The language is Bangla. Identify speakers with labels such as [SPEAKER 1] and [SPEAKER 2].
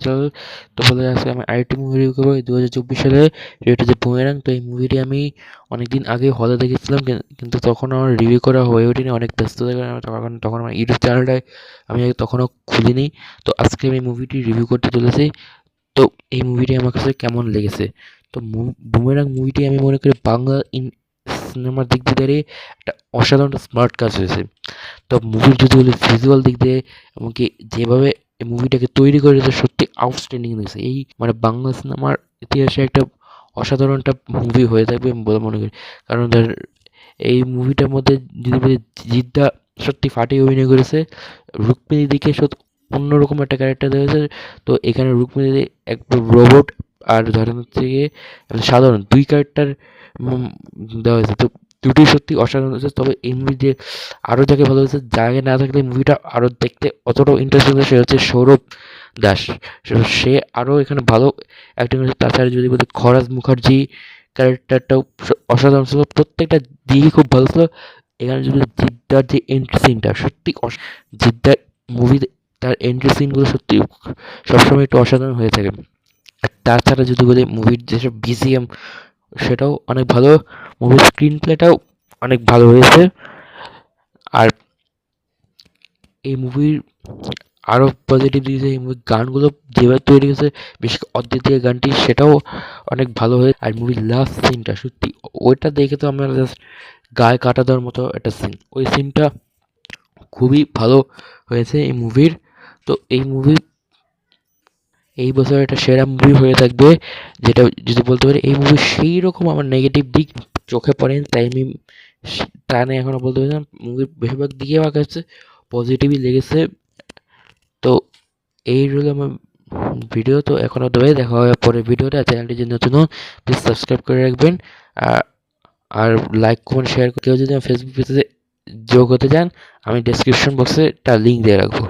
[SPEAKER 1] চ্যানেল। তো বলে আজকে আমি আরেকটি মুভি রিভিউ করবো 2024 সালে, এটা হচ্ছে বুমেরাং। তো এই মুভিটি আমি অনেকদিন আগে হলে দেখেছিলাম, কিন্তু তখন আমার রিভিউ করা হয়ে ওঠেনি, অনেক ব্যস্ততার কারণে। তখন আমার ইউটিউব চ্যানেলটায় আমি তখনও খুলিনি। তো আজকে আমি মুভিটি রিভিউ করতে চলেছি। তো এই মুভিটি আমার কাছে কেমন লেগেছে। তো বুমেরাং মুভিটি আমি মনে করি বাংলা সিনেমার দিক দিয়ে দাঁড়িয়ে একটা অসাধারণ স্মার্ট কাজ হয়েছে। তো মুভির যদি বলি ভিজুয়াল দিক দিয়ে, এমনকি যেভাবে এই মুভিটাকে তৈরি করেছে সত্যি আউটস্ট্যান্ডিং হয়েছে। এই মানে বাংলা সিনেমার ইতিহাসে একটা অসাধারণ একটা মুভি হয়ে থাকবে আমি বলে মনে করি। কারণ ধর এই মুভিটার মধ্যে যদি বলি, জিদ্দা সত্যি ফাটিয়ে অভিনয় করেছে। রুক্মিণী দিকে সত্যি অন্যরকম একটা ক্যারেক্টার দেওয়া হয়েছে। তো এখানে রুক্মিণী এক রোবট, আর ধরেন হচ্ছে গিয়ে সাধারণ দুই ক্যারেক্টার দেওয়া হয়েছে। তো দুটোই সত্যি অসাধারণ হয়েছে। তবে এই মুভি যে আরও যাকে ভালো হয়েছে, যাকে না থাকলে মুভিটা আরও দেখতে অতটাও ইন্টারেস্টিং হয়েছে, সে হচ্ছে সৌরভ দাস। সে আরও এখানে ভালো অ্যাক্টিং করেছে। তাছাড়া যদি বলি খরাজ মুখার্জি ক্যারেক্টারটাও অসাধারণ ছিল, প্রত্যেকটা দিকই খুব ভালো ছিল। এখানে যদি জিদ্দার যে এন্ট্রি সিনটা সত্যি জিদ্দার মুভিতে তার এন্ট্রি সিনগুলো সত্যি সবসময় একটু অসাধারণ হয়ে থাকে। আর তাছাড়া যদি বলি মুভির যেসব বিজিএম, সেটাও অনেক ভালো। মুভির স্ক্রিন প্লেটাও অনেক ভালো হয়েছে। আর এই মুভির আরও পজিটিভ দিক দিয়ে এই মুভির গানগুলো যেভাবে তৈরি হয়েছে, বিশেষ করে অদ্বিতীয় গানটি, সেটাও অনেক ভালো হয়েছে। আর মুভির লাস্ট সিনটা সত্যি, ওইটা দেখে তো আমার জাস্ট গায়ে কাটা দেওয়ার মতো একটা সিন। ওই সিনটা খুবই ভালো হয়েছে এই মুভির। তো এই মুভি এই বছর একটা সেরা মুভি হয়ে থাকবে, যেটা যদি বলতে পারি এই মুভি সেই রকম আমার নেগেটিভ দিক চোখে পড়েনি, তাই আমি তা নিয়ে এখনও বলতে পারি না। মুভির বেশিরভাগ দিকে আমার কাছে পজিটিভই লেগেছে। তো এই রইল আমার ভিডিও। তো এখনও দেবে দেখা হবে পরে ভিডিওটা। চ্যানেলটি যদি নতুন হন প্লিজ সাবস্ক্রাইব করে রাখবেন। আর লাইক কমেন্ট শেয়ার। কেউ যদি আমার ফেসবুক পেজে যোগ হতে চান, আমি ডেসক্রিপশন বক্সে একটা লিঙ্ক দিয়ে রাখবো।